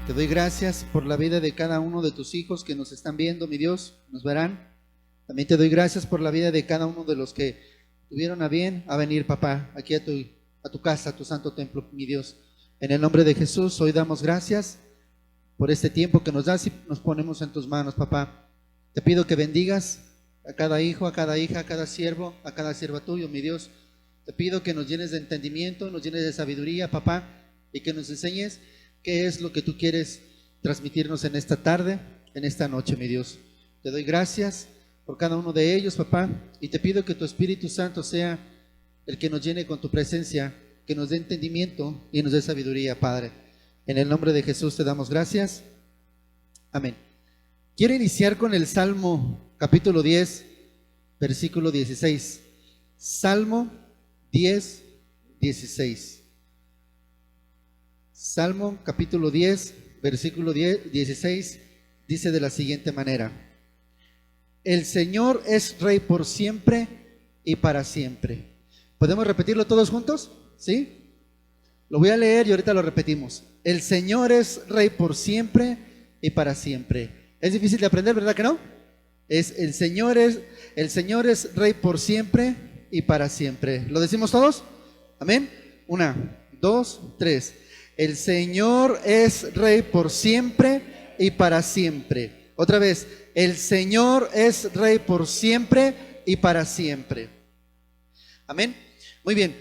Te doy gracias por la vida de cada uno de tus hijos que nos están viendo, mi Dios, nos verán. También te doy gracias por la vida de cada uno de los que tuvieron a bien a venir, papá, aquí a tu casa, a tu santo templo, mi Dios. En el nombre de Jesús, hoy damos gracias por este tiempo que nos das y nos ponemos en tus manos, papá. Te pido que bendigas a cada hijo, a cada hija, a cada siervo, a cada sierva tuyo, mi Dios. Te pido que nos llenes de entendimiento, nos llenes de sabiduría, papá, y que nos enseñes qué es lo que tú quieres transmitirnos en esta tarde, en esta noche, mi Dios. Te doy gracias por cada uno de ellos, papá, y te pido que tu Espíritu Santo sea el que nos llene con tu presencia, que nos dé entendimiento y nos dé sabiduría, Padre. En el nombre de Jesús te damos gracias. Amén. Quiero iniciar con el Salmo capítulo 10, versículo 16. Salmo 10, 16. Salmo capítulo 10, versículo 16, dice de la siguiente manera: el Señor es Rey por siempre y para siempre. ¿Podemos repetirlo todos juntos? ¿Sí? Lo voy a leer y ahorita lo repetimos. El Señor es Rey por siempre y para siempre. Es difícil de aprender, ¿verdad que no? El Señor es Rey por siempre y para siempre. ¿Lo decimos todos? Amén. 1, 2, 3. El Señor es Rey por siempre y para siempre. Otra vez, el Señor es Rey por siempre y para siempre. Amén. Muy bien.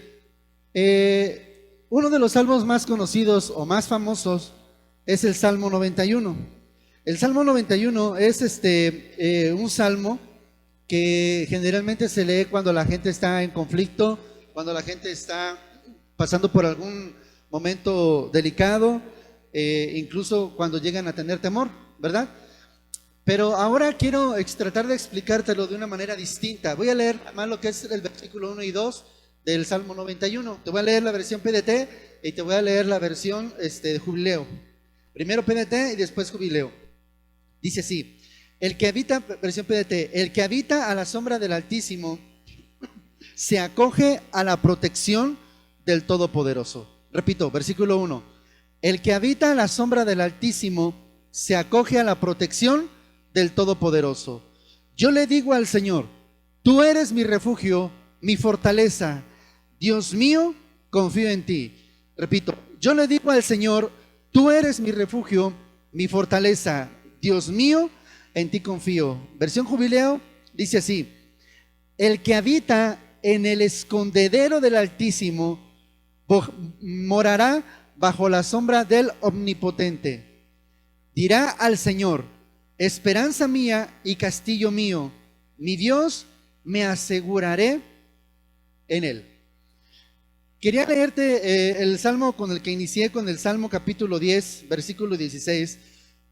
Uno de los salmos más conocidos o más famosos es el Salmo 91. El Salmo 91 es un salmo que generalmente se lee cuando la gente está en conflicto, cuando la gente está pasando por algún momento delicado, incluso cuando llegan a tener temor, ¿verdad? Pero ahora quiero tratar de explicártelo de una manera distinta. Voy a leer más lo que es el versículo 1 y 2 del Salmo 91. Te voy a leer la versión PDT y te voy a leer la versión de Jubileo. Primero PDT y después Jubileo. Dice así: el que habita, versión PDT, el que habita a la sombra del Altísimo se acoge a la protección del Todopoderoso. Repito, versículo 1. El que habita a la sombra del Altísimo se acoge a la protección del Todopoderoso. Yo le digo al Señor: tú eres mi refugio, mi fortaleza. Dios mío, confío en ti. Repito, yo le digo al Señor: tú eres mi refugio, mi fortaleza. Dios mío, en ti confío. Versión Jubileo dice así: el que habita en el escondedero del Altísimo morará bajo la sombra del Omnipotente. Dirá al Señor: esperanza mía y castillo mío, mi Dios, me aseguraré en él. Quería leerte el salmo con el que inicié, con el Salmo capítulo 10, versículo 16,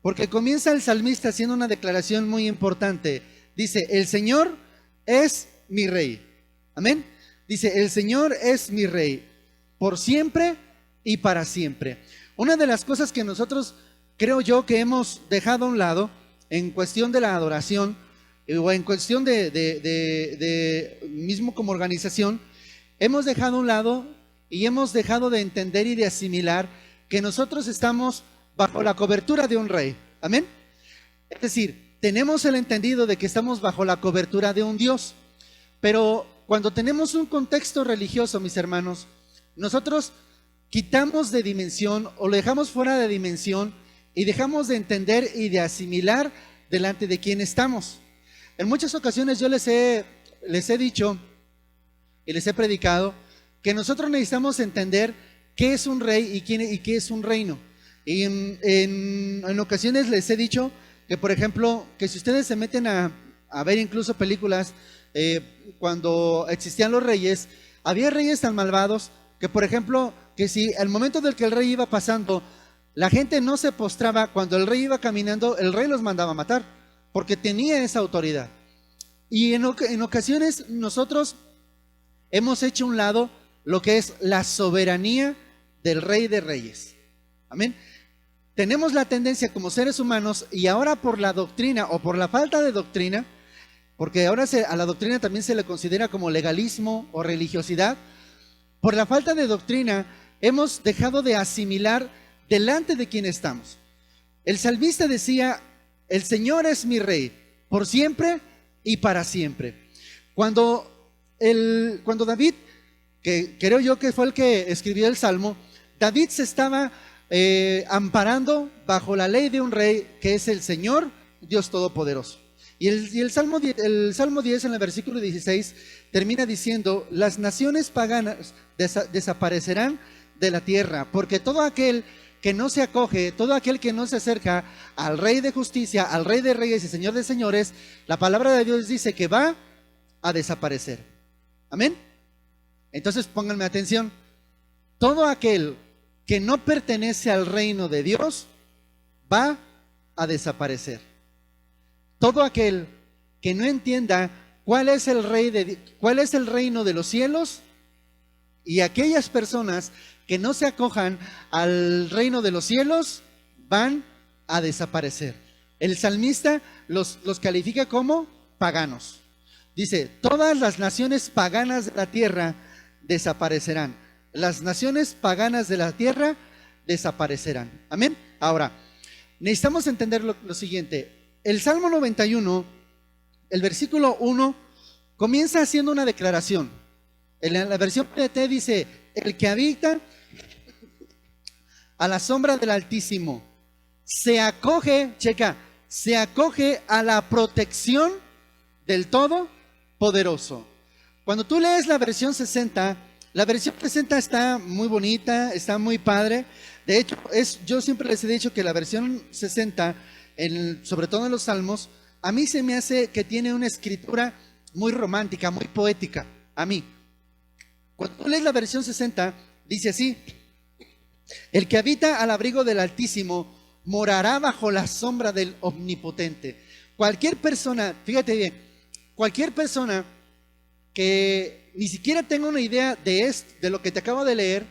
porque comienza el salmista haciendo una declaración muy importante. Dice: el Señor es mi Rey. Amén. Dice: el Señor es mi Rey por siempre y para siempre. Una de las cosas que nosotros, creo yo, que hemos dejado a un lado en cuestión de la adoración o en cuestión de mismo como organización, hemos dejado a un lado y hemos dejado de entender y de asimilar que nosotros estamos bajo la cobertura de un rey. Amén. Es decir, tenemos el entendido de que estamos bajo la cobertura de un Dios, pero cuando tenemos un contexto religioso, mis hermanos, nosotros quitamos de dimensión o lo dejamos fuera de dimensión y dejamos de entender y de asimilar delante de quién estamos. En muchas ocasiones yo les he dicho y les he predicado que nosotros necesitamos entender qué es un rey y qué es un reino. Y en ocasiones les he dicho que, por ejemplo, que si ustedes se meten a ver incluso películas, cuando existían los reyes, había reyes tan malvados que, por ejemplo, que si al momento del que el rey iba pasando, la gente no se postraba, cuando el rey iba caminando, el rey los mandaba a matar, porque tenía esa autoridad. Y en ocasiones nosotros hemos hecho a un lado lo que es la soberanía del Rey de Reyes. Amén. Tenemos la tendencia como seres humanos, y ahora por la doctrina o por la falta de doctrina, porque ahora a la doctrina también se le considera como legalismo o religiosidad, por la falta de doctrina hemos dejado de asimilar delante de quién estamos. El salmista decía, el Señor es mi rey, por siempre y para siempre. Cuando David, que creo yo que fue el que escribió el Salmo, David se estaba amparando bajo la ley de un rey que es el Señor, Dios Todopoderoso. Y el Salmo 10 en el versículo 16 termina diciendo, las naciones paganas desaparecerán de la tierra, porque todo aquel que no se acoge, todo aquel que no se acerca al Rey de justicia, al Rey de reyes y Señor de señores, la palabra de Dios dice que va a desaparecer. Amén. Entonces pónganme atención, todo aquel que no pertenece al reino de Dios va a desaparecer. Todo aquel que no entienda cuál es el reino de los cielos, y aquellas personas que no se acojan al reino de los cielos van a desaparecer. El salmista los califica como paganos. Dice, todas las naciones paganas de la tierra desaparecerán. Las naciones paganas de la tierra desaparecerán. Amén. Ahora, necesitamos entender lo siguiente. El Salmo 91, el versículo 1, comienza haciendo una declaración. En la versión PDT dice, el que habita a la sombra del Altísimo se acoge, se acoge a la protección del Todopoderoso. Cuando tú lees la versión 60 está muy bonita, está muy padre. De hecho, yo siempre les he dicho que la versión 60, sobre todo en los Salmos, a mí se me hace que tiene una escritura muy romántica, muy poética, a mí. Cuando tú lees la versión 60, dice así, el que habita al abrigo del Altísimo morará bajo la sombra del Omnipotente. Cualquier persona, fíjate bien, cualquier persona que ni siquiera tenga una idea de lo que te acabo de leer,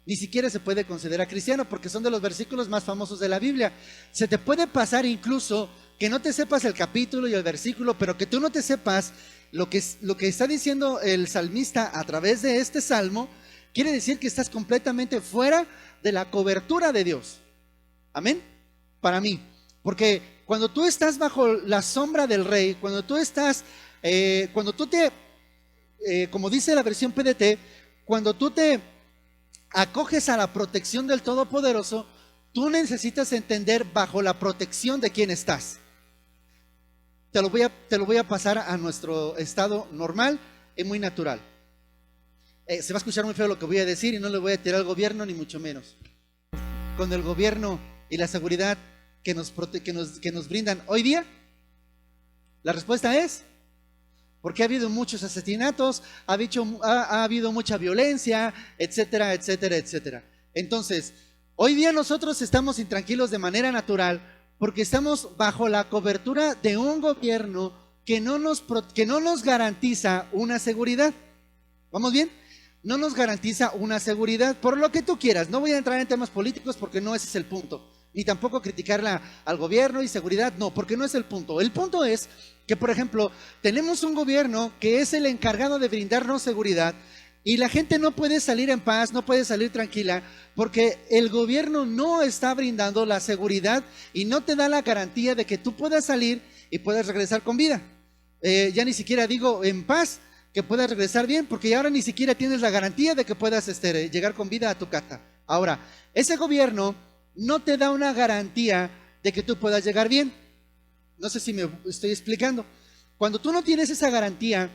ni siquiera se puede considerar cristiano, porque son de los versículos más famosos de la Biblia. Se te puede pasar incluso que no te sepas el capítulo y el versículo, pero que tú no te sepas lo que está diciendo el salmista a través de este salmo, quiere decir que estás completamente fuera de la cobertura de Dios. Amén. Para mí, porque cuando tú estás bajo la sombra del Rey, cuando tú como dice la versión PDT, cuando tú te acoges a la protección del Todopoderoso, tú necesitas entender bajo la protección de quién estás. Te lo voy a pasar a nuestro estado normal y muy natural. Se va a escuchar muy feo lo que voy a decir y no le voy a tirar al gobierno ni mucho menos. Con el gobierno y la seguridad que nos brindan hoy día, la respuesta es porque ha habido muchos asesinatos, ha habido mucha violencia, etcétera, etcétera, etcétera. Entonces, hoy día nosotros estamos intranquilos de manera natural porque estamos bajo la cobertura de un gobierno que no nos garantiza una seguridad. ¿Vamos bien? No nos garantiza una seguridad, por lo que tú quieras. No voy a entrar en temas políticos porque no ese es el punto. Ni tampoco criticarla al gobierno y seguridad, no, porque no es el punto. El punto es que, por ejemplo, tenemos un gobierno que es el encargado de brindarnos seguridad y la gente no puede salir en paz, no puede salir tranquila, porque el gobierno no está brindando la seguridad y no te da la garantía de que tú puedas salir y puedas regresar con vida. Ya ni siquiera digo en paz, que puedas regresar bien, porque ahora ni siquiera tienes la garantía de que puedas llegar con vida a tu casa. Ahora, ese gobierno no te da una garantía de que tú puedas llegar bien. No sé si me estoy explicando. Cuando tú no tienes esa garantía,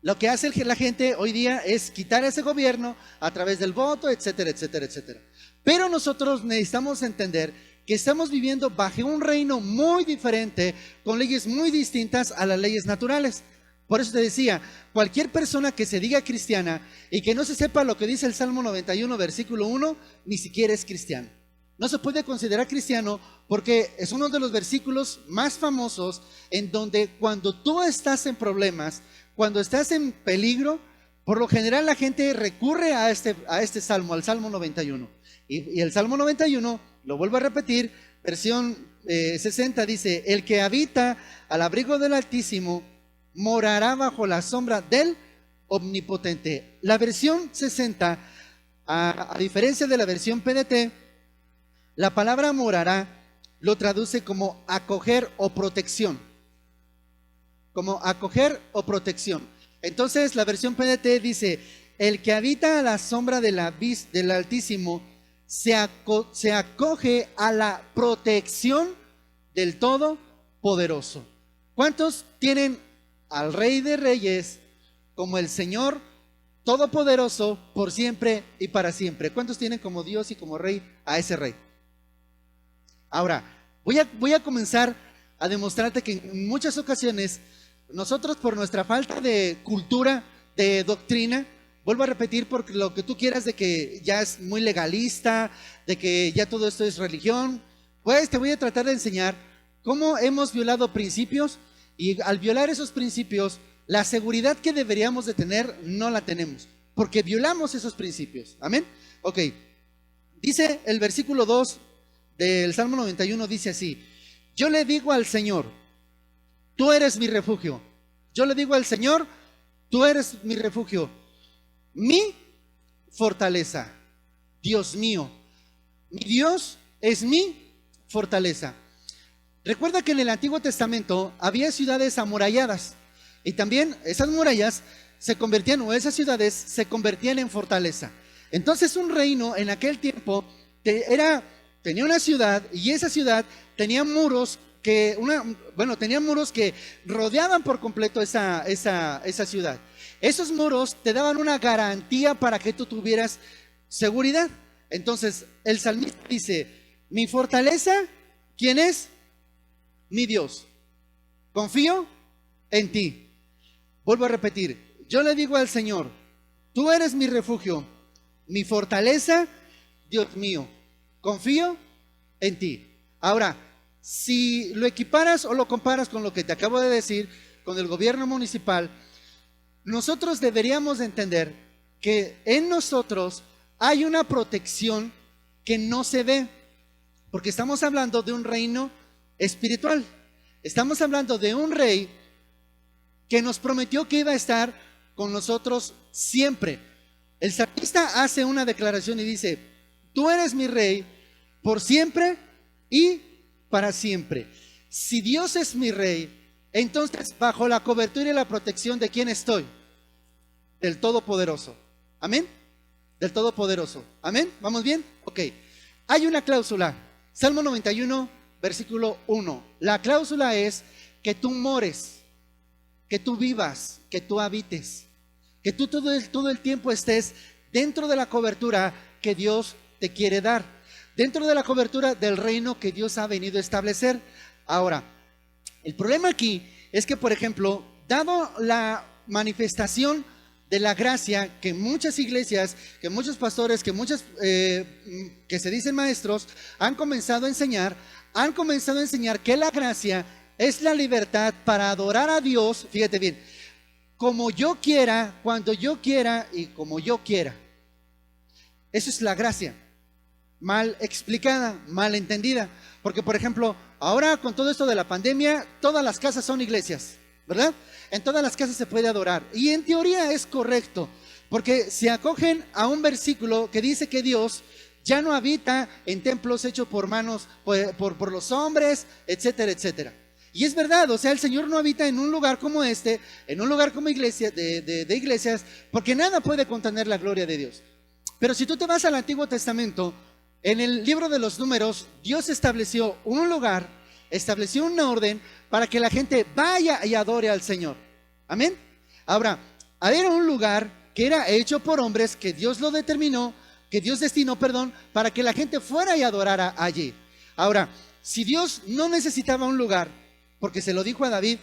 lo que hace la gente hoy día es quitar a ese gobierno a través del voto, etcétera, etcétera, etcétera. Pero nosotros necesitamos entender que estamos viviendo bajo un reino muy diferente, con leyes muy distintas a las leyes naturales. Por eso te decía, cualquier persona que se diga cristiana y que no se sepa lo que dice el Salmo 91, versículo 1, ni siquiera es cristiano. No se puede considerar cristiano porque es uno de los versículos más famosos en donde cuando tú estás en problemas, cuando estás en peligro, por lo general la gente recurre a este salmo, al Salmo 91. Y el Salmo 91, lo vuelvo a repetir, versión 60 dice, el que habita al abrigo del Altísimo morará bajo la sombra del Omnipotente. La versión 60, a diferencia de la versión PDT, la palabra morará lo traduce como acoger o protección. Como acoger o protección. Entonces la versión PDT dice: el que habita a la sombra del Altísimo se acoge a la protección del Todopoderoso. ¿Cuántos tienen al Rey de Reyes como el Señor Todopoderoso por siempre y para siempre? ¿Cuántos tienen como Dios y como Rey a ese Rey? Ahora, voy a comenzar a demostrarte que en muchas ocasiones nosotros, por nuestra falta de cultura, de doctrina, vuelvo a repetir, por lo que tú quieras, de que ya es muy legalista, de que ya todo esto es religión, pues te voy a tratar de enseñar cómo hemos violado principios, y al violar esos principios, la seguridad que deberíamos de tener no la tenemos, porque violamos esos principios. Amén. Ok, dice el versículo 2 del Salmo 91, dice así: yo le digo al Señor, tú eres mi refugio. Yo le digo al Señor, tú eres mi refugio, mi fortaleza. Dios mío, mi Dios es mi fortaleza. Recuerda que en el Antiguo Testamento había ciudades amuralladas, y también esas murallas se convertían, o esas ciudades se convertían en fortaleza. Entonces un reino en aquel tiempo tenía una ciudad, y esa ciudad tenía muros tenían muros que rodeaban por completo esa ciudad. Esos muros te daban una garantía para que tú tuvieras seguridad. Entonces el salmista dice: mi fortaleza, ¿quién es? Mi Dios. Confío en ti. Vuelvo a repetir: yo le digo al Señor, tú eres mi refugio, mi fortaleza, Dios mío, confío en ti. Ahora, si lo equiparas o lo comparas con lo que te acabo de decir, con el gobierno municipal, nosotros deberíamos de entender que en nosotros hay una protección que no se ve, porque estamos hablando de un reino espiritual. Estamos hablando de un rey que nos prometió que iba a estar con nosotros siempre. El salmista hace una declaración y dice: tú eres mi rey por siempre y para siempre. Si Dios es mi rey, entonces bajo la cobertura y la protección ¿de quién estoy? Del Todopoderoso. Amén. Del Todopoderoso. Amén. ¿Vamos bien? Ok. Hay una cláusula. Salmo 91, versículo 1. La cláusula es que tú mores, que tú vivas, que tú habites, que tú todo el tiempo estés dentro de la cobertura que Dios te quiere dar, dentro de la cobertura del reino que Dios ha venido a establecer. Ahora, el problema aquí es que, por ejemplo, dado la manifestación de la gracia que muchas iglesias, que muchos pastores, que que se dicen maestros, han comenzado a enseñar que la gracia es la libertad para adorar a Dios, fíjate bien, como yo quiera, cuando yo quiera y como yo quiera. Eso es la gracia. Mal explicada, mal entendida. Porque, por ejemplo, ahora con todo esto de la pandemia, todas las casas son iglesias, ¿verdad? En todas las casas se puede adorar. Y en teoría es correcto, porque se acogen a un versículo que dice que Dios ya no habita en templos hechos por manos, por los hombres, etcétera, etcétera. Y es verdad, o sea, el Señor no habita en un lugar como este, en un lugar como iglesia, de iglesias, porque nada puede contener la gloria de Dios. Pero si tú te vas al Antiguo Testamento, en el libro de los Números, Dios estableció un lugar, estableció una orden para que la gente vaya y adore al Señor. Amén. Ahora, era un lugar que era hecho por hombres, que Dios lo determinó, que Dios destinó, para que la gente fuera y adorara allí. Ahora, si Dios no necesitaba un lugar, porque se lo dijo a David,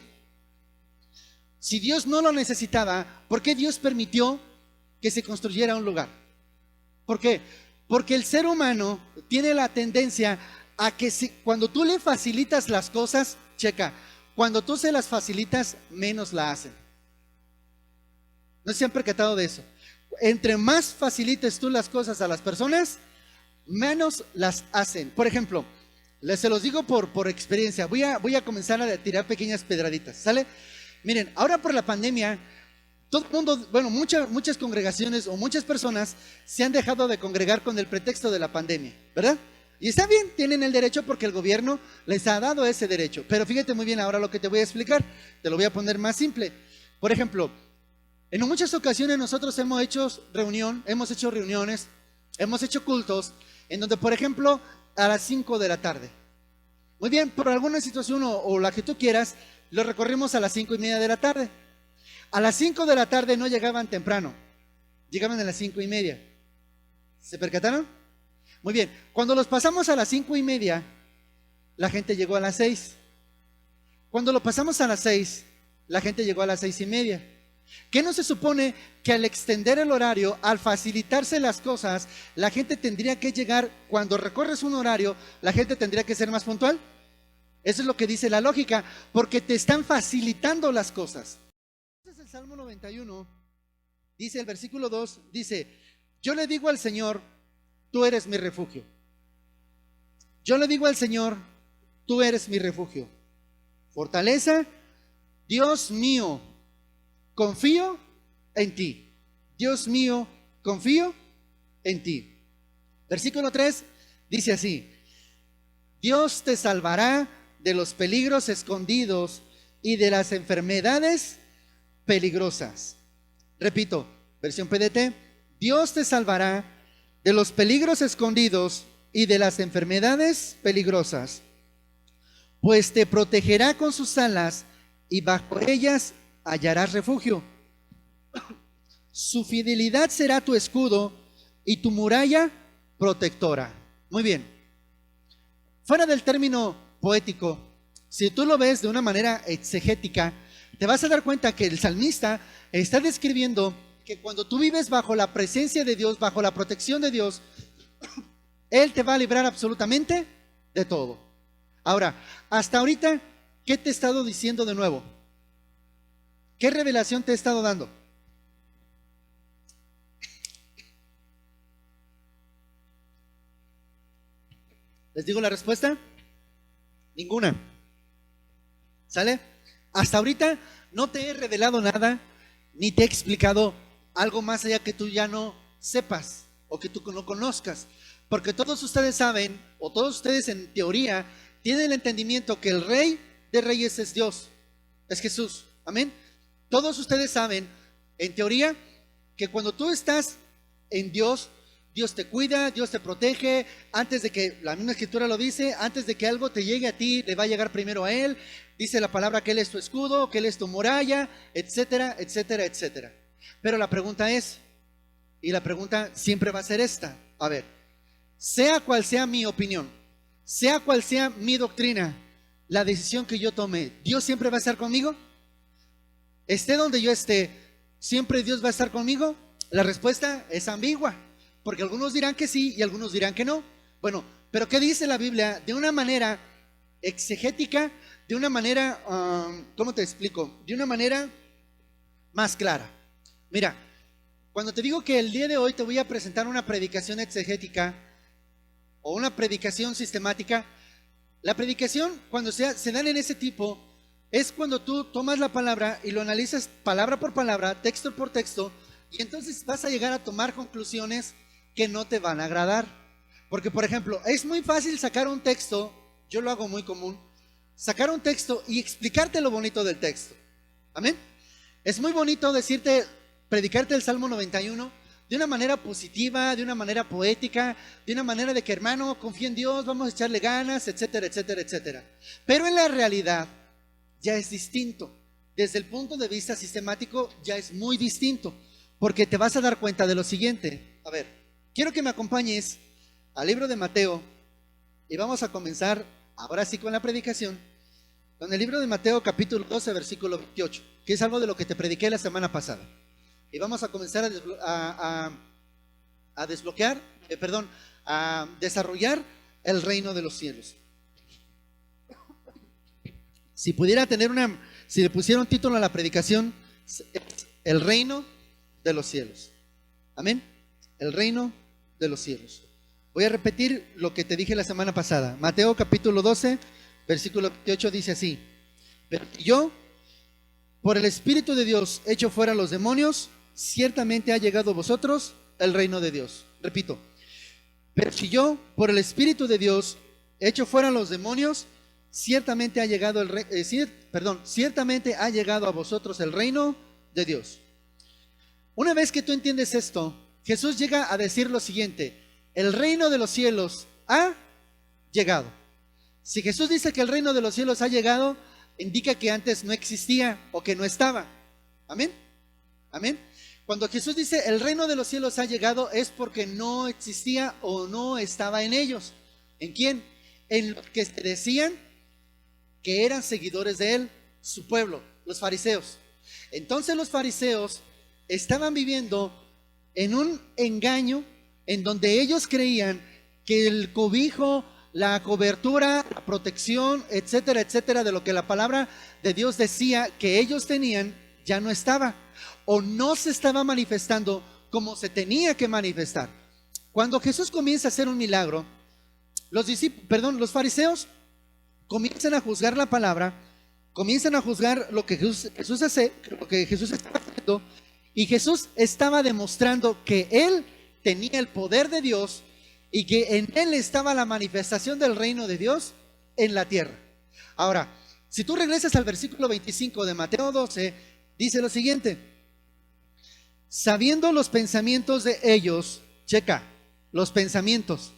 si Dios no lo necesitaba, ¿por qué Dios permitió que se construyera un lugar? ¿Por qué? Porque el ser humano tiene la tendencia a que cuando tú le facilitas las cosas, checa, cuando tú se las facilitas, menos la hacen. ¿No se han percatado de eso? Entre más facilites tú las cosas a las personas, menos las hacen. Por ejemplo, se los digo por experiencia, voy a comenzar a tirar pequeñas pedraditas, ¿sale? Miren, ahora por la pandemia, todo el mundo, muchas congregaciones o muchas personas se han dejado de congregar con el pretexto de la pandemia, ¿verdad? Y está bien, tienen el derecho porque el gobierno les ha dado ese derecho. Pero fíjate muy bien ahora lo que te voy a explicar. Te lo voy a poner más simple. Por ejemplo, en muchas ocasiones nosotros hemos hecho reuniones, hemos hecho cultos, en donde, por ejemplo, a las 5 de la tarde. Muy bien, por alguna situación o la que tú quieras, lo recorrimos a las 5:30 de la tarde. A las 5 de la tarde no llegaban temprano, llegaban a las 5:30. ¿Se percataron? Muy bien, cuando los pasamos a las 5:30, la gente llegó a las 6. Cuando lo pasamos a las 6, la gente llegó a las 6:30. ¿Qué no se supone que al extender el horario, al facilitarse las cosas, la gente tendría que llegar, cuando recorres un horario, la gente tendría que ser más puntual? Eso es lo que dice la lógica, porque te están facilitando las cosas. Entonces el Salmo 91, dice el versículo 2, dice, yo le digo al Señor, tú eres mi refugio. Yo le digo al Señor, tú eres mi refugio. Fortaleza, Dios mío, confío en ti. Dios mío, confío en ti. Versículo 3 dice así, Dios te salvará de los peligros escondidos y de las enfermedades peligrosas. Repito, versión PDT, Dios te salvará de los peligros escondidos y de las enfermedades peligrosas, pues te protegerá con sus alas y bajo ellas hallarás refugio. Su fidelidad será tu escudo y tu muralla protectora. Muy bien. Fuera del término poético, si tú lo ves de una manera exegética, te vas a dar cuenta que el salmista está describiendo que cuando tú vives bajo la presencia de Dios, bajo la protección de Dios, Él te va a librar absolutamente de todo. Ahora, hasta ahorita, ¿qué te he estado diciendo de nuevo? ¿Qué revelación te he estado dando? ¿Les digo la respuesta? Ninguna. ¿Sale? Hasta ahorita no te he revelado nada, ni te he explicado algo más allá que tú ya no sepas o que tú no conozcas. Porque todos ustedes saben, o todos ustedes en teoría, tienen el entendimiento que el Rey de Reyes es Dios, es Jesús. Amén. Todos ustedes saben, en teoría, que cuando tú estás en Dios, Dios te cuida, Dios te protege. Antes de que, la misma escritura lo dice, antes de que algo te llegue a ti, le va a llegar primero a Él. Dice la palabra que Él es tu escudo, que Él es tu muralla, etcétera, etcétera, etcétera. Pero la pregunta es, y la pregunta siempre va a ser esta, a ver, sea cual sea mi opinión, sea cual sea mi doctrina, la decisión que yo tome, ¿Dios siempre va a estar conmigo? Esté donde yo esté, ¿siempre Dios va a estar conmigo? La respuesta es ambigua, porque algunos dirán que sí y algunos dirán que no. Bueno, pero ¿qué dice la Biblia? De una manera exegética, de una manera, ¿cómo te explico? De una manera más clara. Mira, cuando te digo que el día de hoy te voy a presentar una predicación exegética o una predicación sistemática, la predicación cuando se dan en ese tipo es cuando tú tomas la palabra y lo analizas palabra por palabra, texto por texto, y entonces vas a llegar a tomar conclusiones que no te van a agradar. Porque, por ejemplo, es muy fácil sacar un texto, yo lo hago muy común, sacar un texto y explicarte lo bonito del texto. Amén. Es muy bonito decirte, predicarte el Salmo 91 de una manera positiva, de una manera poética, de una manera de que, hermano, confía en Dios, vamos a echarle ganas, etcétera, etcétera, etcétera. Pero en la realidad ya es distinto. Desde el punto de vista sistemático ya es muy distinto, porque te vas a dar cuenta de lo siguiente. A ver, quiero que me acompañes al libro de Mateo y vamos a comenzar ahora sí con la predicación, con el libro de Mateo capítulo 12 versículo 28, que es algo de lo que te prediqué la semana pasada. Y vamos a comenzar a desarrollar el reino de los cielos. Si le pusiera un título a la predicación, el reino de los cielos. Amén. El reino de los cielos. Voy a repetir lo que te dije la semana pasada. Mateo capítulo 12, versículo 28 dice así: pero yo, por el Espíritu de Dios, echo fuera a los demonios, ciertamente ha llegado a vosotros el reino de Dios. Repito, Pero si yo, por el Espíritu de Dios, echo fuera los demonios, ciertamente ha llegado ciertamente ha llegado a vosotros el reino de Dios. Una vez que tú entiendes esto, Jesús llega a decir lo siguiente: el reino de los cielos ha llegado. Si Jesús dice que el reino de los cielos ha llegado, indica que antes no existía o que no estaba. Amén. Amén. Cuando Jesús dice el reino de los cielos ha llegado, es porque no existía o no estaba en ellos. ¿En quién? En los que se decían que eran seguidores de él, su pueblo, los fariseos. Entonces los fariseos estaban viviendo en un engaño en donde ellos creían que el cobijo, la cobertura, la protección, etcétera, etcétera, de lo que la palabra de Dios decía que ellos tenían, ya no estaba, o no se estaba manifestando como se tenía que manifestar. Cuando Jesús comienza a hacer un milagro, los fariseos comienzan a juzgar la palabra, comienzan a juzgar lo que Jesús hace, lo que Jesús estaba haciendo, y Jesús estaba demostrando que él tenía el poder de Dios y que en él estaba la manifestación del reino de Dios en la tierra. Ahora, si tú regresas al versículo 25 de Mateo 12, dice lo siguiente: sabiendo los pensamientos de ellos, checa, los pensamientos,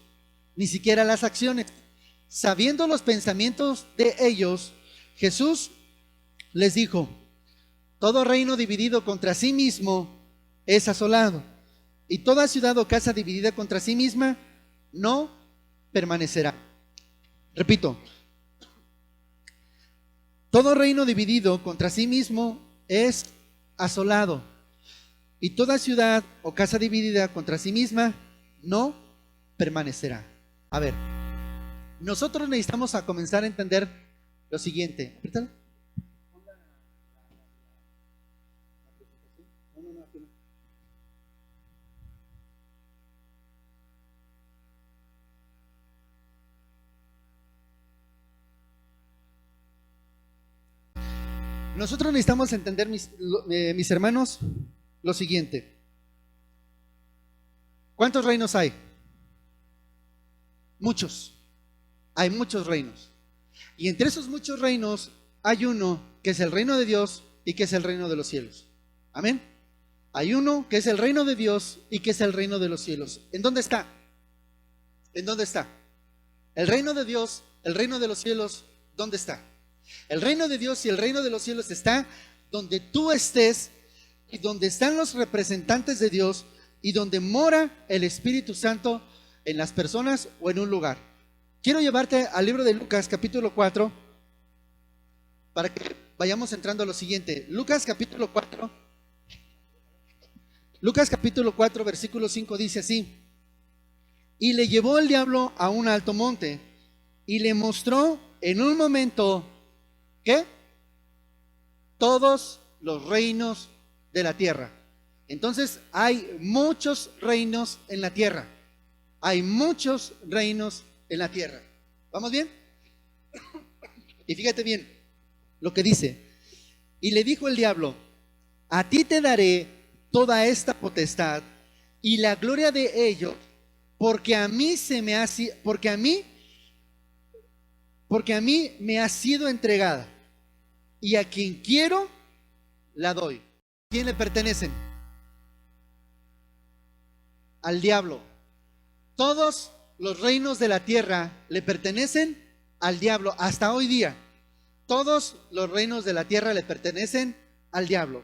ni siquiera las acciones. Sabiendo los pensamientos de ellos, Jesús les dijo: todo reino dividido contra sí mismo es asolado, y toda ciudad o casa dividida contra sí misma no permanecerá. Repito, todo reino dividido contra sí mismo es asolado, y toda ciudad o casa dividida contra sí misma no permanecerá. A ver, nosotros necesitamos a comenzar a entender lo siguiente. Nosotros necesitamos entender, mis hermanos, lo siguiente. ¿Cuántos reinos hay? Muchos. Hay muchos reinos. Y entre esos muchos reinos hay uno que es el reino de Dios y que es el reino de los cielos. Amén. Hay uno que es el reino de Dios y que es el reino de los cielos. ¿En dónde está? ¿En dónde está? El reino de Dios, el reino de los cielos, ¿dónde está? El reino de Dios y el reino de los cielos está donde tú estés y donde están los representantes de Dios y donde mora el Espíritu Santo en las personas o en un lugar. Quiero llevarte al libro de Lucas capítulo 4 para que vayamos entrando a lo siguiente. Lucas capítulo 4 versículo 5 dice así: y le llevó el diablo a un alto monte y le mostró en un momento, ¿qué? Todos los reinos de la tierra. Entonces hay muchos reinos en la tierra. Hay muchos reinos en la tierra. ¿Vamos bien? Y fíjate bien lo que dice: y le dijo el diablo: a ti te daré toda esta potestad y la gloria de ellos, porque a mí me ha sido entregada, y a quien quiero la doy. ¿A quién le pertenecen? Al diablo. Todos los reinos de la tierra le pertenecen al diablo hasta hoy día. Todos los reinos de la tierra le pertenecen al diablo.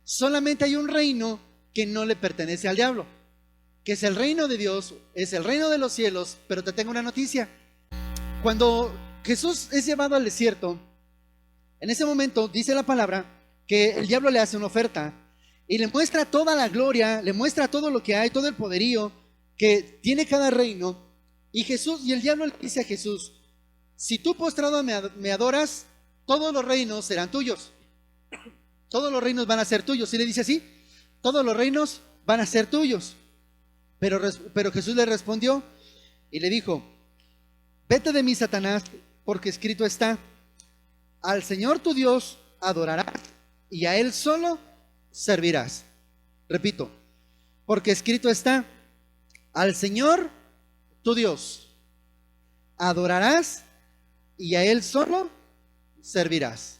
Solamente hay un reino que no le pertenece al diablo, que es el reino de Dios, es el reino de los cielos. Pero te tengo una noticia: cuando Jesús es llevado al desierto, en ese momento dice la palabra que el diablo le hace una oferta y le muestra toda la gloria, le muestra todo lo que hay, todo el poderío que tiene cada reino. Y el diablo le dice a Jesús: si tú postrado me adoras, todos los reinos serán tuyos. Todos los reinos van a ser tuyos. Y le dice así: todos los reinos van a ser tuyos. Pero Jesús le respondió y le dijo: vete de mí, Satanás, porque escrito está: al Señor tu Dios adorarás y a Él solo servirás. Repito, porque escrito está: al Señor tu Dios. Adorarás y a Él solo servirás.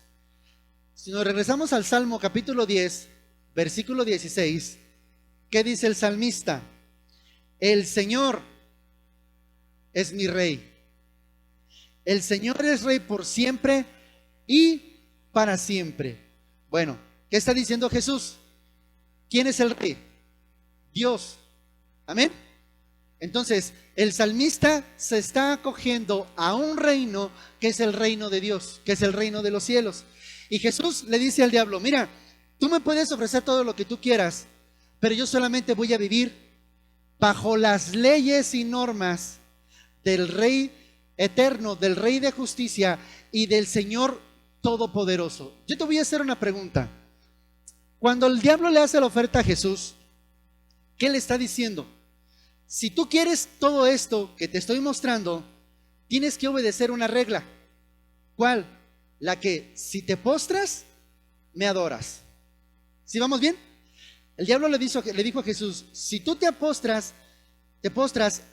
Si nos regresamos al Salmo capítulo 10, versículo 16, ¿qué dice el salmista? El Señor es mi rey. El Señor es rey por siempre y para siempre. Bueno, ¿qué está diciendo Jesús? ¿Quién es el rey? Dios. Amén. Entonces, el salmista se está acogiendo a un reino que es el reino de Dios, que es el reino de los cielos. Y Jesús le dice al diablo, mira, tú me puedes ofrecer todo lo que tú quieras, pero yo solamente voy a vivir bajo las leyes y normas del Rey eterno, del Rey de justicia y del Señor todopoderoso. Yo te voy a hacer una pregunta. Cuando el diablo le hace la oferta a Jesús, ¿qué le está diciendo? Si tú quieres todo esto que te estoy mostrando, tienes que obedecer una regla. ¿Cuál? La que si te postras, me adoras. ¿Sí vamos bien? El diablo le dijo a Jesús, si tú te postras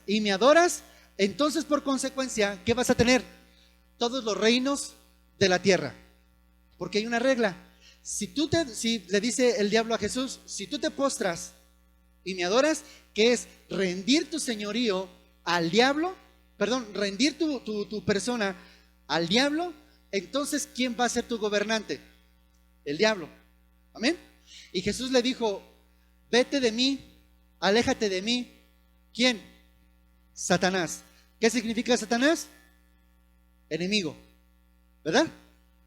y me adoras, entonces por consecuencia, ¿qué vas a tener? Todos los reinos de la tierra. Porque hay una regla. Si le dice el diablo a Jesús, si tú te postras y me adoras, que es rendir tu señorío al diablo, perdón, rendir tu persona al diablo, entonces ¿quién va a ser tu gobernante? El diablo. Amén. Y Jesús le dijo, vete de mí, aléjate de mí. ¿Quién? Satanás. ¿Qué significa Satanás? Enemigo, ¿verdad?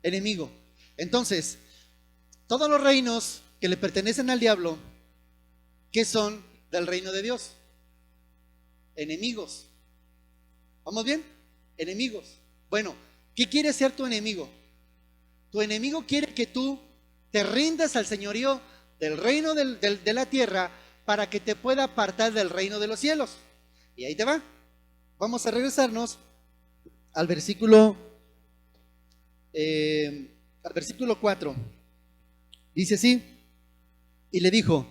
Enemigo. Entonces, todos los reinos que le pertenecen al diablo, ¿qué son del reino de Dios? Enemigos. ¿Vamos bien? Enemigos. Bueno, ¿qué quiere ser tu enemigo? Tu enemigo quiere que tú te rindas al señorío del reino de la tierra para que te pueda apartar del reino de los cielos. Y ahí te va. Vamos a regresarnos al versículo 4. Dice así, y le dijo,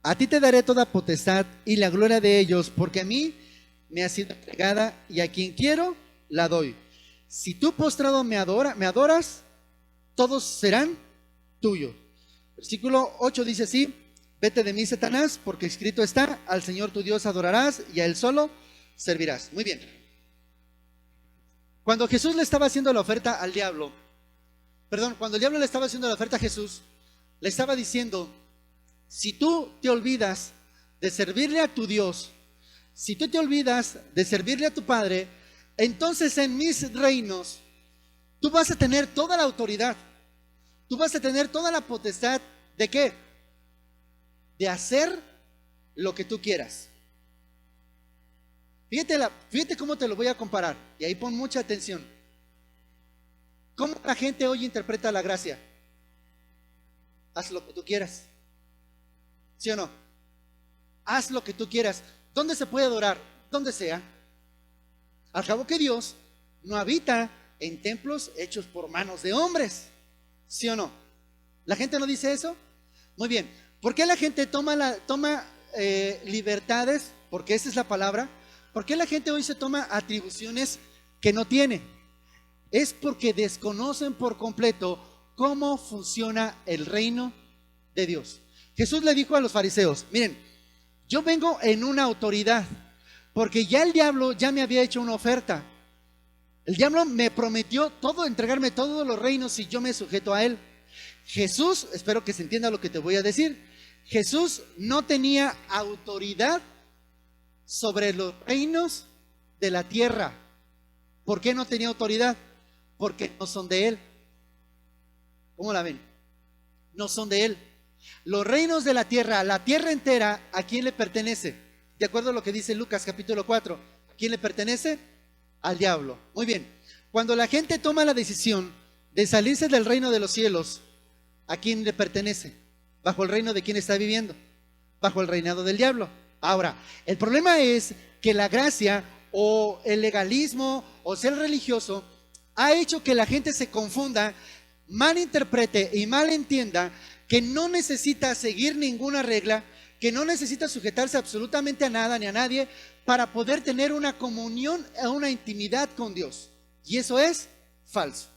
a ti te daré toda potestad y la gloria de ellos, porque a mí me ha sido entregada y a quien quiero la doy. Si tú postrado me adoras, todos serán tuyos. Versículo 8 dice así, vete de mí, Satanás, porque escrito está, al Señor tu Dios adorarás y a Él solo servirás. Muy bien. Cuando Jesús le estaba haciendo la oferta al diablo, cuando el diablo le estaba haciendo la oferta a Jesús, le estaba diciendo, si tú te olvidas de servirle a tu Dios, si tú te olvidas de servirle a tu Padre, entonces en mis reinos tú vas a tener toda la autoridad, tú vas a tener toda la potestad ¿de qué? De hacer lo que tú quieras. Fíjate cómo te lo voy a comparar, y ahí pon mucha atención. ¿Cómo la gente hoy interpreta la gracia? Haz lo que tú quieras. ¿Sí o no? Haz lo que tú quieras. ¿Dónde se puede adorar? Donde sea. Al cabo que Dios no habita en templos hechos por manos de hombres. ¿Sí o no? ¿La gente no dice eso? Muy bien. ¿Por qué la gente toma libertades? Porque esa es la palabra. ¿Por qué la gente hoy se toma atribuciones que no tiene? Es porque desconocen por completo cómo funciona el reino de Dios. Jesús le dijo a los fariseos, miren, yo vengo en una autoridad, porque ya el diablo ya me había hecho una oferta. El diablo me prometió entregarme todos los reinos si yo me sujeto a él. Jesús, espero que se entienda lo que te voy a decir, Jesús no tenía autoridad sobre los reinos de la tierra. ¿Por qué no tenía autoridad? Porque no son de él. ¿Cómo la ven? No son de él. Los reinos de la tierra entera, ¿a quién le pertenece? De acuerdo a lo que dice Lucas capítulo 4, ¿a quién le pertenece? Al diablo. Muy bien. Cuando la gente toma la decisión de salirse del reino de los cielos, ¿a quién le pertenece? ¿Bajo el reino de quién está viviendo? Bajo el reinado del diablo. Ahora, el problema es que la gracia o el legalismo o ser religioso ha hecho que la gente se confunda, malinterprete y malentienda que no necesita seguir ninguna regla, que no necesita sujetarse absolutamente a nada ni a nadie para poder tener una comunión, una intimidad con Dios. Y eso es falso.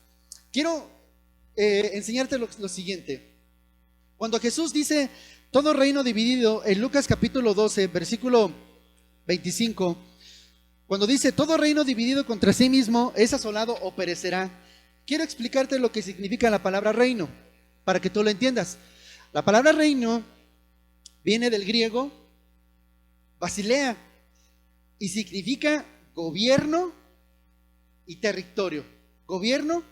Quiero enseñarte lo siguiente. Cuando Jesús dice todo reino dividido, en Lucas capítulo 12, versículo 25, cuando dice todo reino dividido contra sí mismo es asolado o perecerá, quiero explicarte lo que significa la palabra reino, para que tú lo entiendas. La palabra reino viene del griego basilea y significa gobierno y territorio. Gobierno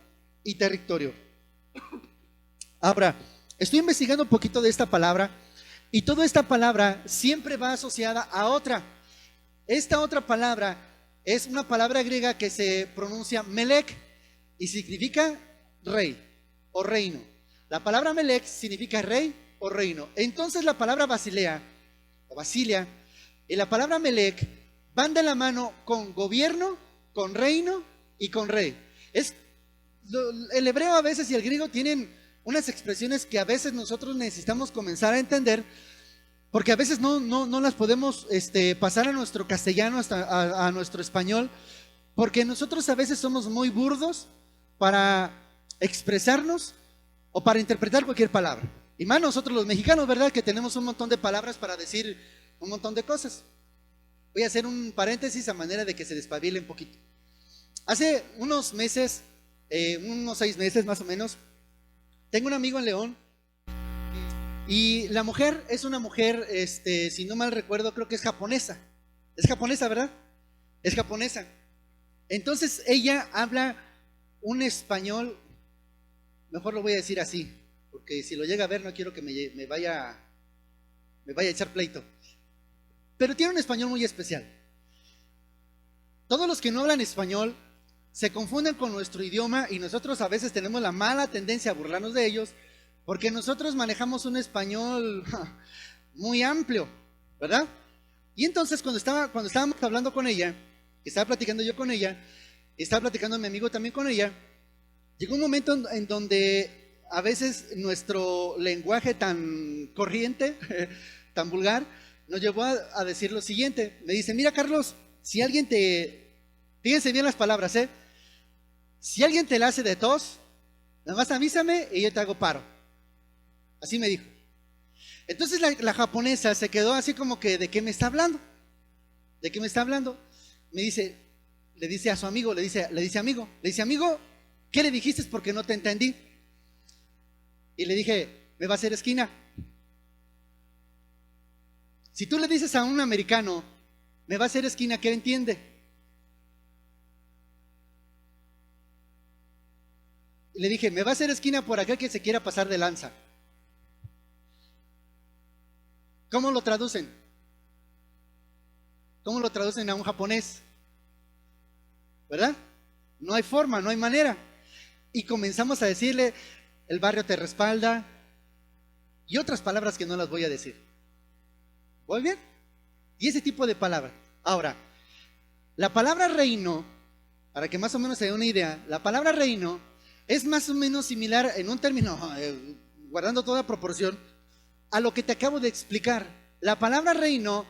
y territorio. Ahora, estoy investigando un poquito de esta palabra y toda esta palabra siempre va asociada a otra. Esta otra palabra es una palabra griega que se pronuncia melech y significa rey o reino. La palabra melech significa rey o reino. Entonces la palabra basilea o basilia y la palabra melech van de la mano con gobierno, con reino y con rey. El hebreo a veces y el griego tienen unas expresiones que a veces nosotros necesitamos comenzar a entender, porque a veces no las podemos pasar a nuestro castellano, hasta a nuestro español, porque nosotros a veces somos muy burdos para expresarnos o para interpretar cualquier palabra. Y más nosotros los mexicanos, ¿verdad? Que tenemos un montón de palabras para decir un montón de cosas. Voy a hacer un paréntesis a manera de que se despabile un poquito. Hace unos meses, unos 6 meses más o menos, tengo un amigo en León y la mujer es una mujer, si no mal recuerdo, creo que es japonesa. Es japonesa, ¿verdad? Es japonesa. Entonces ella habla un español, mejor lo voy a decir así, porque si lo llega a ver no quiero que me vaya a echar pleito. Pero tiene un español muy especial. Todos los que no hablan español se confunden con nuestro idioma y nosotros a veces tenemos la mala tendencia a burlarnos de ellos porque nosotros manejamos un español muy amplio, ¿verdad? Y entonces cuando estábamos hablando con ella, estaba platicando yo con ella, estaba platicando mi amigo también con ella, llegó un momento en donde a veces nuestro lenguaje tan corriente, tan vulgar, nos llevó a decir lo siguiente. Me dice, mira Carlos, si alguien fíjense bien las palabras, si alguien te la hace de tos, nada más avísame y yo te hago paro. Así me dijo. Entonces la japonesa se quedó así como que, ¿de qué me está hablando? ¿De qué me está hablando? Le dice a su amigo, le dice amigo, ¿qué le dijiste? Porque no te entendí. Y le dije, me va a hacer esquina. Si tú le dices a un americano, me va a hacer esquina, ¿qué entiende? Y le dije, me va a hacer esquina por aquel que se quiera pasar de lanza. ¿Cómo lo traducen? ¿Cómo lo traducen a un japonés? ¿Verdad? No hay forma, no hay manera. Y comenzamos a decirle, el barrio te respalda, y otras palabras que no las voy a decir. ¿Voy bien? Y ese tipo de palabras. Ahora, la palabra reino, para que más o menos se dé una idea, la palabra reino es más o menos similar en un término, guardando toda proporción, a lo que te acabo de explicar. La palabra reino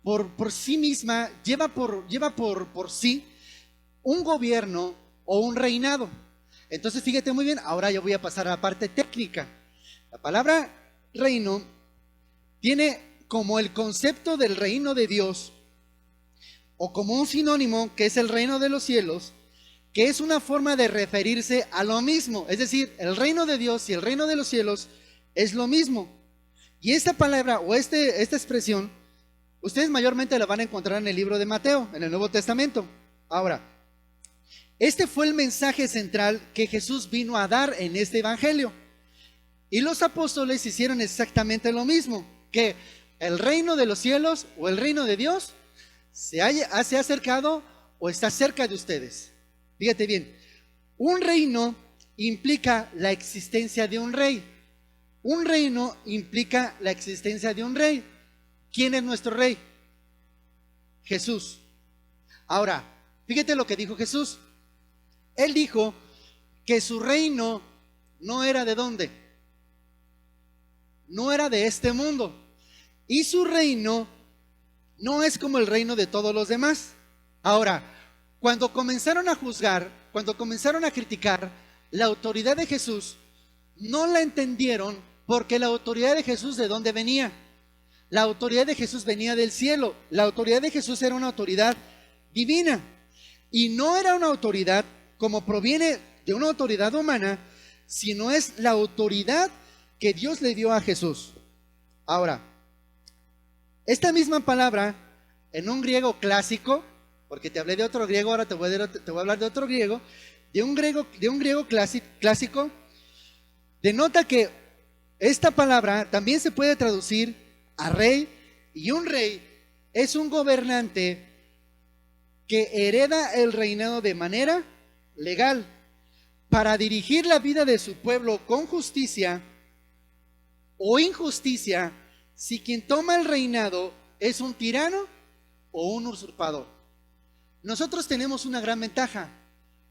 por sí misma lleva por sí un gobierno o un reinado. Entonces fíjate muy bien, ahora yo voy a pasar a la parte técnica. La palabra reino tiene como el concepto del reino de Dios o como un sinónimo que es el reino de los cielos, que es una forma de referirse a lo mismo. Es decir, el reino de Dios y el reino de los cielos es lo mismo. Y esta palabra o esta expresión, ustedes mayormente la van a encontrar en el libro de Mateo, en el Nuevo Testamento. Ahora, este fue el mensaje central que Jesús vino a dar en este evangelio. Y los apóstoles hicieron exactamente lo mismo, que el reino de los cielos o el reino de Dios se ha acercado o está cerca de ustedes. Fíjate bien, un reino implica la existencia de un rey. Un reino implica la existencia de un rey. ¿Quién es nuestro rey? Jesús. Ahora, fíjate lo que dijo Jesús. Él dijo que su reino no era de dónde, no era de este mundo, y su reino no es como el reino de todos los demás. Ahora, cuando comenzaron a juzgar, cuando comenzaron a criticar la autoridad de Jesús, no la entendieron, porque la autoridad de Jesús, ¿de dónde venía? La autoridad de Jesús venía del cielo. La autoridad de Jesús era una autoridad divina, y no era una autoridad como proviene de una autoridad humana, sino es la autoridad que Dios le dio a Jesús. Ahora, esta misma palabra en un griego clásico, porque te hablé de otro griego, ahora te voy a hablar de otro griego, de un griego clásico, denota que esta palabra también se puede traducir a rey, y un rey es un gobernante que hereda el reinado de manera legal para dirigir la vida de su pueblo con justicia o injusticia, si quien toma el reinado es un tirano o un usurpador. Nosotros tenemos una gran ventaja,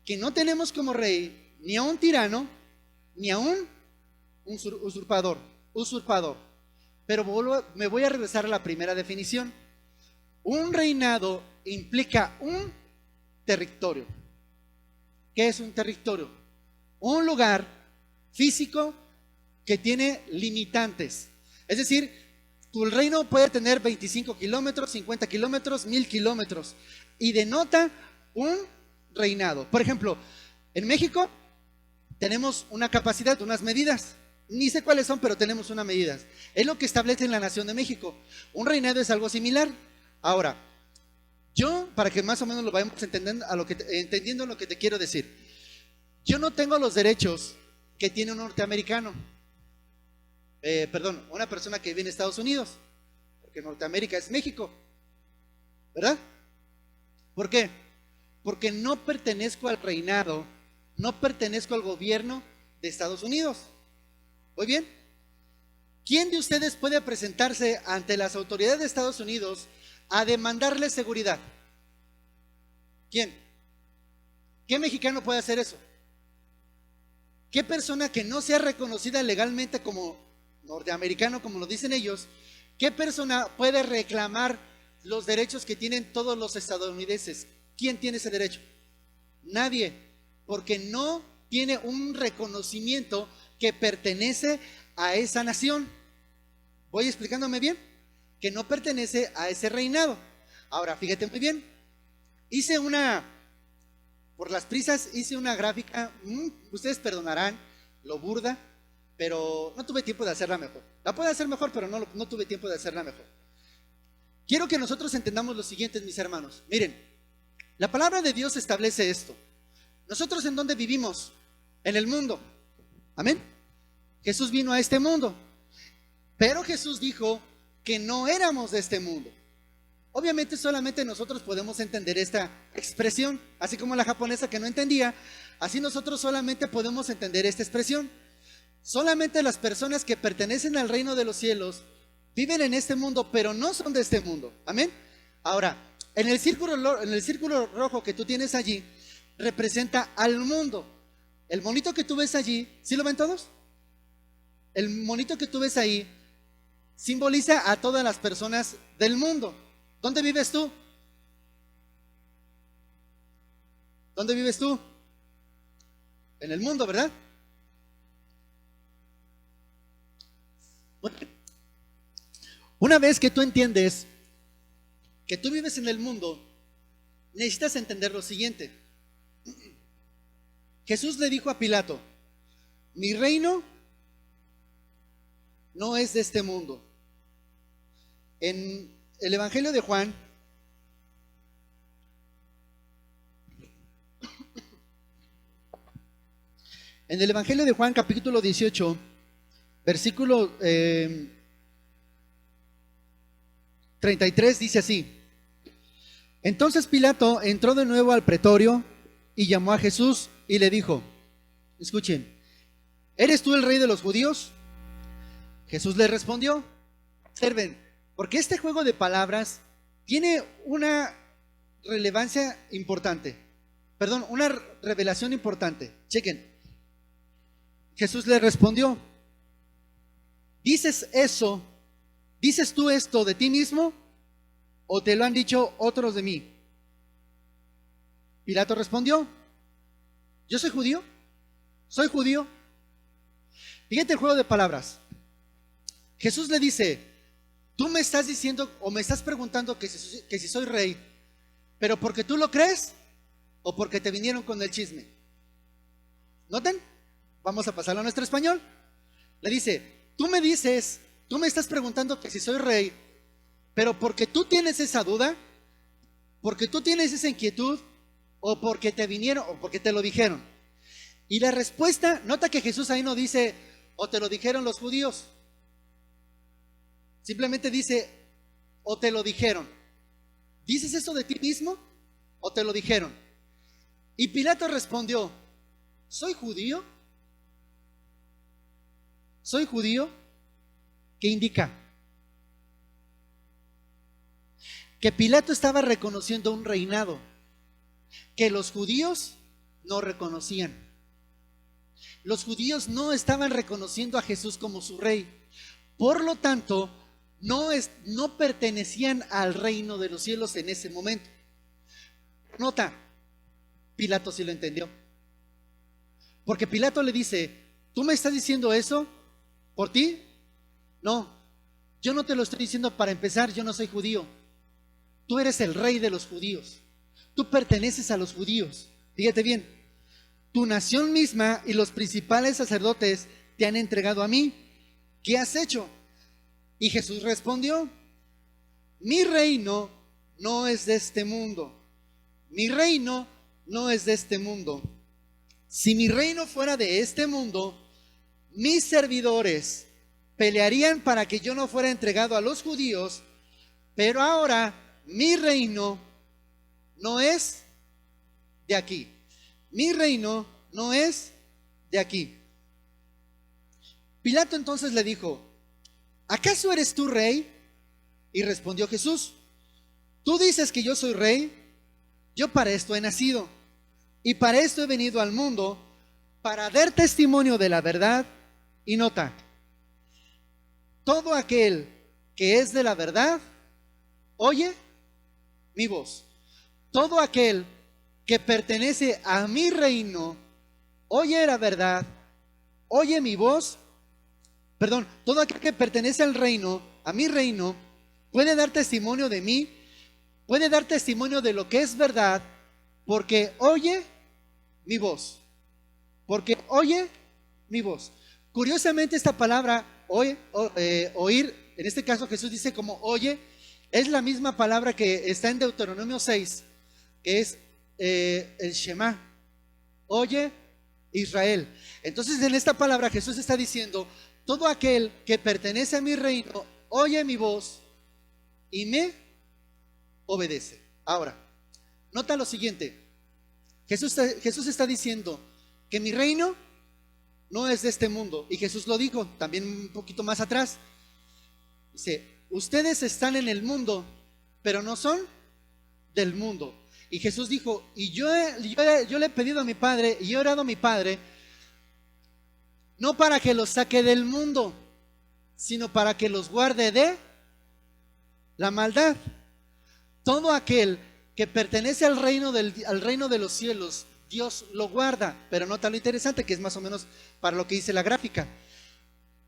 que no tenemos como rey ni a un tirano ni a un usurpador. Pero me voy a regresar a la primera definición. Un reinado implica un territorio. ¿Qué es un territorio? Un lugar físico que tiene limitantes. Es decir, tu reino puede tener 25 kilómetros, 50 kilómetros, 1000 kilómetros, y denota un reinado. Por ejemplo, en México tenemos una capacidad, unas medidas. Ni sé cuáles son, pero tenemos unas medidas. Es lo que establece en la Nación de México. Un reinado es algo similar. Ahora, yo, para que más o menos lo vayamos entendiendo lo que te quiero decir, yo no tengo los derechos que tiene un norteamericano. Una persona que vive en Estados Unidos, porque Norteamérica es México, ¿verdad? ¿Por qué? Porque no pertenezco al reinado, no pertenezco al gobierno de Estados Unidos. Muy bien. ¿Quién de ustedes puede presentarse ante las autoridades de Estados Unidos a demandarle seguridad? ¿Quién? ¿Qué mexicano puede hacer eso? ¿Qué persona que no sea reconocida legalmente como norteamericano, como lo dicen ellos, qué persona puede reclamar los derechos que tienen todos los estadounidenses? ¿Quién tiene ese derecho? Nadie, porque no tiene un reconocimiento que pertenece a esa nación. ¿Voy explicándome bien? Que no pertenece a ese reinado. Ahora, fíjate muy bien. Por las prisas hice una gráfica, ustedes perdonarán lo burda, pero no tuve tiempo de hacerla mejor. La puedo hacer mejor, pero no tuve tiempo de hacerla mejor. Quiero que nosotros entendamos lo siguiente, mis hermanos. Miren, la palabra de Dios establece esto. ¿Nosotros en dónde vivimos? En el mundo. Amén. Jesús vino a este mundo, pero Jesús dijo que no éramos de este mundo. Obviamente solamente nosotros podemos entender esta expresión, así como la japonesa que no entendía, así nosotros solamente podemos entender esta expresión. Solamente las personas que pertenecen al reino de los cielos viven en este mundo, pero no son de este mundo. Amén. Ahora, en el círculo rojo que tú tienes allí, representa al mundo. El monito que tú ves allí, ¿sí lo ven todos? El monito que tú ves ahí simboliza a todas las personas del mundo. ¿Dónde vives tú? ¿Dónde vives tú? En el mundo, ¿verdad? Bueno, una vez que tú entiendes que tú vives en el mundo, necesitas entender lo siguiente. Jesús le dijo a Pilato: mi reino no es de este mundo. En el Evangelio de Juan, capítulo 18, versículo 33, dice así: entonces Pilato entró de nuevo al pretorio y llamó a Jesús y le dijo, escuchen, ¿eres tú el rey de los judíos? Jesús le respondió, observen, porque este juego de palabras tiene una relevancia importante, una revelación importante. Chequen. Jesús le respondió, ¿dices tú esto de ti mismo o te lo han dicho otros de mí? Pilato respondió, yo soy judío, soy judío. Fíjate el juego de palabras. Jesús le dice, tú me estás diciendo o me estás preguntando que si soy rey, pero porque tú lo crees o porque te vinieron con el chisme. ¿Noten? Vamos a pasarlo a nuestro español. Le dice, tú me estás preguntando que si soy rey, pero porque tú tienes esa duda, porque tú tienes esa inquietud, o porque te vinieron, o porque te lo dijeron. Y la respuesta, nota que Jesús ahí no dice, o te lo dijeron los judíos. Simplemente dice, o te lo dijeron. ¿Dices eso de ti mismo o te lo dijeron? Y Pilato respondió, ¿soy judío? ¿Soy judío? ¿Qué indica? Que Pilato estaba reconociendo un reinado que los judíos no reconocían. Los judíos no estaban reconociendo a Jesús como su rey. Por lo tanto, no pertenecían al reino de los cielos en ese momento. Nota, Pilato sí lo entendió. Porque Pilato le dice, ¿tú me estás diciendo eso por ti? No, yo no te lo estoy diciendo para empezar, yo no soy judío. Tú eres el rey de los judíos. Tú perteneces a los judíos. Fíjate bien, tu nación misma y los principales sacerdotes te han entregado a mí. ¿Qué has hecho? Y Jesús respondió, mi reino no es de este mundo. Mi reino no es de este mundo. Si mi reino fuera de este mundo, mis servidores pelearían para que yo no fuera entregado a los judíos, pero ahora mi reino no es de aquí. Mi reino no es de aquí. Pilato entonces le dijo, ¿acaso eres tú rey? Y respondió Jesús, tú dices que yo soy rey, yo para esto he nacido y para esto he venido al mundo, para dar testimonio de la verdad. Y nota, todo aquel que es de la verdad, oye mi voz. Todo aquel que pertenece a mi reino, oye la verdad, oye mi voz. Perdón, todo aquel que pertenece al reino, a mi reino, puede dar testimonio de mí, puede dar testimonio de lo que es verdad, porque oye mi voz. Porque oye mi voz. Curiosamente esta palabra, oír, en este caso Jesús dice como oye, es la misma palabra que está en Deuteronomio 6, que es el Shema. Oye Israel. Entonces en esta palabra Jesús está diciendo, todo aquel que pertenece a mi reino, oye mi voz y me obedece. Ahora, nota lo siguiente. Jesús está diciendo que mi reino no es de este mundo. Y Jesús lo dijo también un poquito más atrás. Dice, ustedes están en el mundo, pero no son del mundo. Y Jesús dijo, y yo le he pedido a mi Padre, y he orado a mi Padre, no para que los saque del mundo, sino para que los guarde de la maldad. Todo aquel que pertenece al reino de los cielos, Dios lo guarda. Pero nota lo interesante, que es más o menos para lo que dice la gráfica.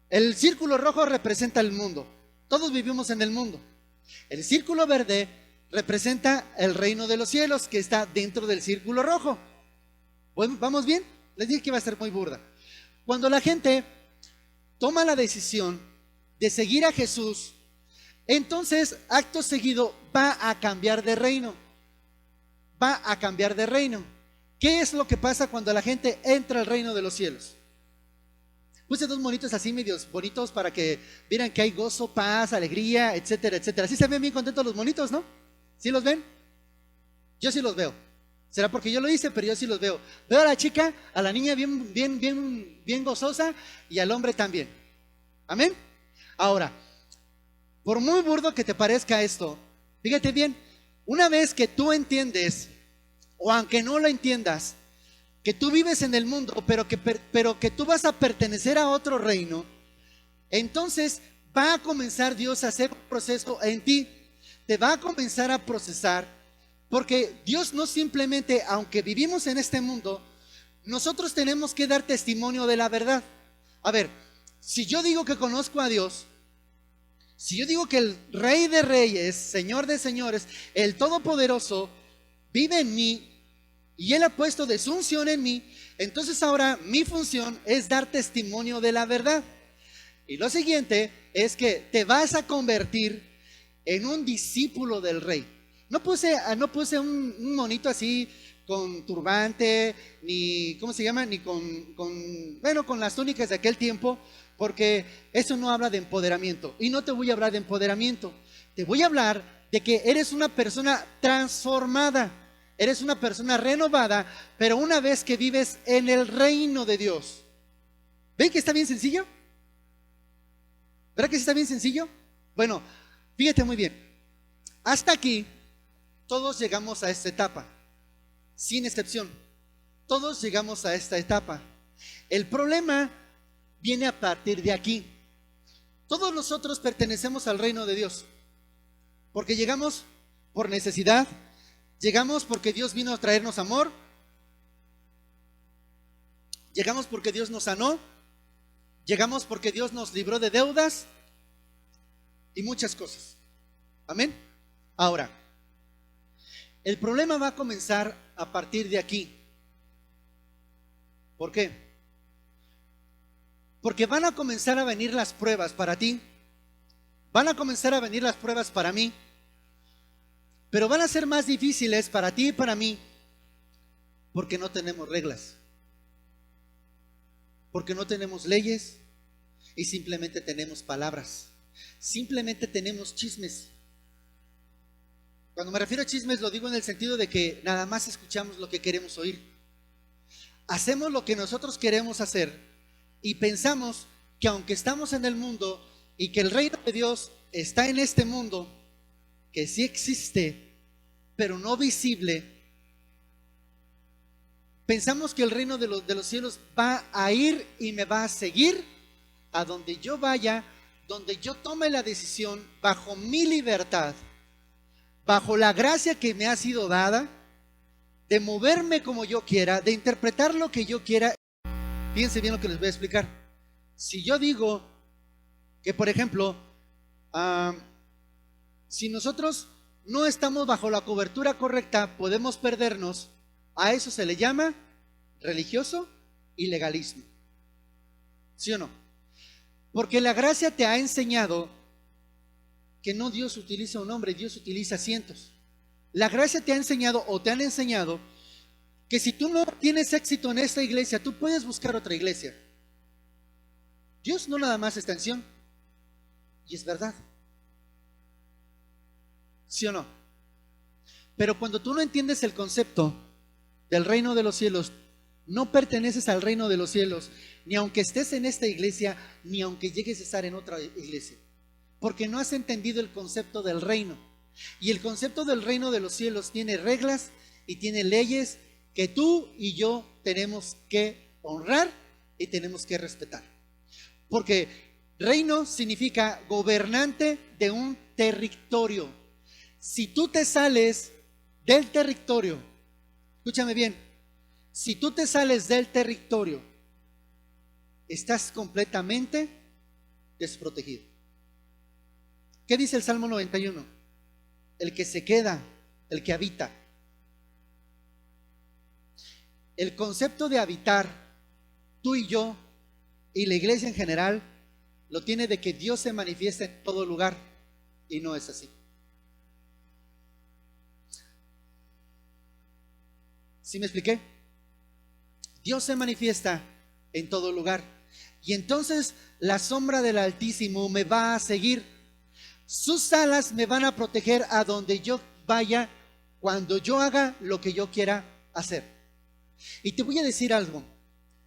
El círculo rojo representa el mundo. Todos vivimos en el mundo. El círculo verde representa el reino de los cielos, que está dentro del círculo rojo. Bueno, ¿vamos bien? Les dije que iba a ser muy burda. Cuando la gente toma la decisión de seguir a Jesús, entonces acto seguido va a cambiar de reino. Va a cambiar de reino. ¿Qué es lo que pasa cuando la gente entra al reino de los cielos? Puse dos monitos así medios bonitos para que vieran que hay gozo, paz, alegría, etcétera, etcétera. ¿Sí se ven bien contentos los monitos, no? ¿Sí los ven? Yo sí los veo. Será porque yo lo hice, pero yo sí los veo. Veo a la chica, a la niña bien gozosa, y al hombre también. ¿Amén? Ahora, por muy burdo que te parezca esto, fíjate bien, una vez que tú entiendes, o aunque no lo entiendas, que tú vives en el mundo, pero que tú vas a pertenecer a otro reino, entonces va a comenzar Dios a hacer un proceso en ti. te va a comenzar a procesar, porque Dios no simplemente, aunque vivimos en este mundo, nosotros tenemos que dar testimonio de la verdad. A ver, si yo digo que conozco a Dios, si yo digo que el Rey de Reyes, Señor de Señores, el Todopoderoso, vive en mí y Él ha puesto de su unción en mí, entonces ahora mi función es dar testimonio de la verdad. Y lo siguiente es que te vas a convertir en un discípulo del Rey. No puse un monito así con turbante, ni, ¿cómo se llama? Ni con las túnicas de aquel tiempo, porque eso no habla de empoderamiento. Y no te voy a hablar de empoderamiento, te voy a hablar de que eres una persona transformada, eres una persona renovada, pero una vez que vives en el reino de Dios. ¿Ven que está bien sencillo? ¿Verdad que sí está bien sencillo? Bueno, fíjate muy bien. Hasta aquí, todos llegamos a esta etapa, sin excepción. Todos llegamos a esta etapa. El problema viene a partir de aquí. Todos nosotros pertenecemos al reino de Dios, porque llegamos por necesidad, llegamos porque Dios vino a traernos amor, llegamos porque Dios nos sanó, llegamos porque Dios nos libró de deudas y muchas cosas. Amén. Ahora, el problema va a comenzar a partir de aquí. ¿Por qué? Porque van a comenzar a venir las pruebas para ti, van a comenzar a venir las pruebas para mí, pero van a ser más difíciles para ti y para mí, porque no tenemos reglas, porque no tenemos leyes y simplemente tenemos palabras, simplemente tenemos chismes. Cuando me refiero a chismes lo digo en el sentido de que nada más escuchamos lo que queremos oír, hacemos lo que nosotros queremos hacer y pensamos que aunque estamos en el mundo y que el reino de Dios está en este mundo, que sí existe, pero no visible, pensamos que el reino de los cielos va a ir y me va a seguir a donde yo vaya, donde yo tome la decisión bajo mi libertad, bajo la gracia que me ha sido dada, de moverme como yo quiera, de interpretar lo que yo quiera. Fíjense bien lo que les voy a explicar. Si yo digo que, por ejemplo, si nosotros no estamos bajo la cobertura correcta, podemos perdernos. A eso se le llama religioso y legalismo. ¿Sí o no? Porque la gracia te ha enseñado que no Dios utiliza un hombre, Dios utiliza cientos. La gracia te ha enseñado o te han enseñado que si tú no tienes éxito en esta iglesia, tú puedes buscar otra iglesia. Dios no nada más está en Sion. Y es verdad. ¿Sí o no? Pero cuando tú no entiendes el concepto del reino de los cielos, no perteneces al reino de los cielos, ni aunque estés en esta iglesia, ni aunque llegues a estar en otra iglesia, porque no has entendido el concepto del reino. Y el concepto del reino de los cielos tiene reglas y tiene leyes que tú y yo tenemos que honrar y tenemos que respetar. Porque reino significa gobernante de un territorio. Si tú te sales del territorio, escúchame bien, si tú te sales del territorio, estás completamente desprotegido. ¿Qué dice el Salmo 91? El que se queda, el que habita. El concepto de habitar, tú y yo, y la iglesia en general, lo tiene de que Dios se manifiesta en todo lugar, y no es así. ¿Sí me expliqué? Dios se manifiesta en todo lugar, y entonces la sombra del Altísimo me va a seguir. Sus alas me van a proteger a donde yo vaya, cuando yo haga lo que yo quiera hacer. Y te voy a decir algo.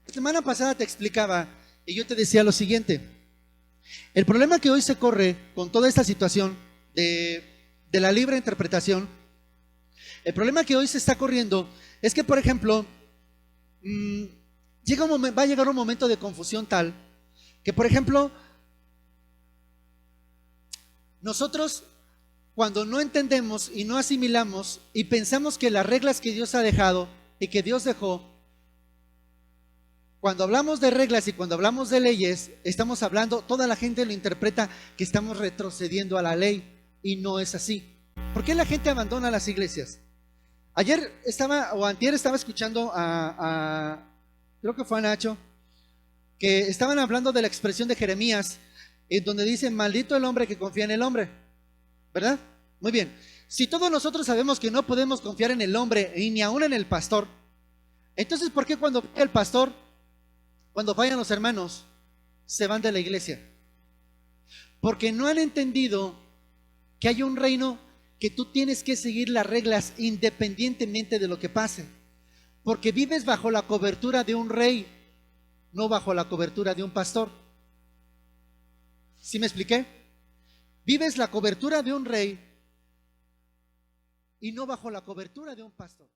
La semana pasada te explicaba y yo te decía lo siguiente. El problema que hoy se corre con toda esta situación de la libre interpretación, el problema que hoy se está corriendo es que, por ejemplo, va a llegar un momento de confusión tal que, por ejemplo, nosotros cuando no entendemos y no asimilamos y pensamos que las reglas que Dios ha dejado y que Dios dejó, cuando hablamos de reglas y cuando hablamos de leyes, estamos hablando, toda la gente lo interpreta que estamos retrocediendo a la ley, y no es así. ¿Por qué la gente abandona las iglesias? Ayer antier estaba escuchando creo que fue a Nacho, que estaban hablando de la expresión de Jeremías, en donde dice, maldito el hombre que confía en el hombre, ¿verdad? Muy bien. Si todos nosotros sabemos que no podemos confiar en el hombre y ni aún en el pastor, entonces ¿por qué cuando el pastor, cuando fallan los hermanos, se van de la iglesia? Porque no han entendido que hay un reino que tú tienes que seguir las reglas independientemente de lo que pase, porque vives bajo la cobertura de un rey, no bajo la cobertura de un pastor. ¿Sí me expliqué? Vives la cobertura de un rey y no bajo la cobertura de un pastor.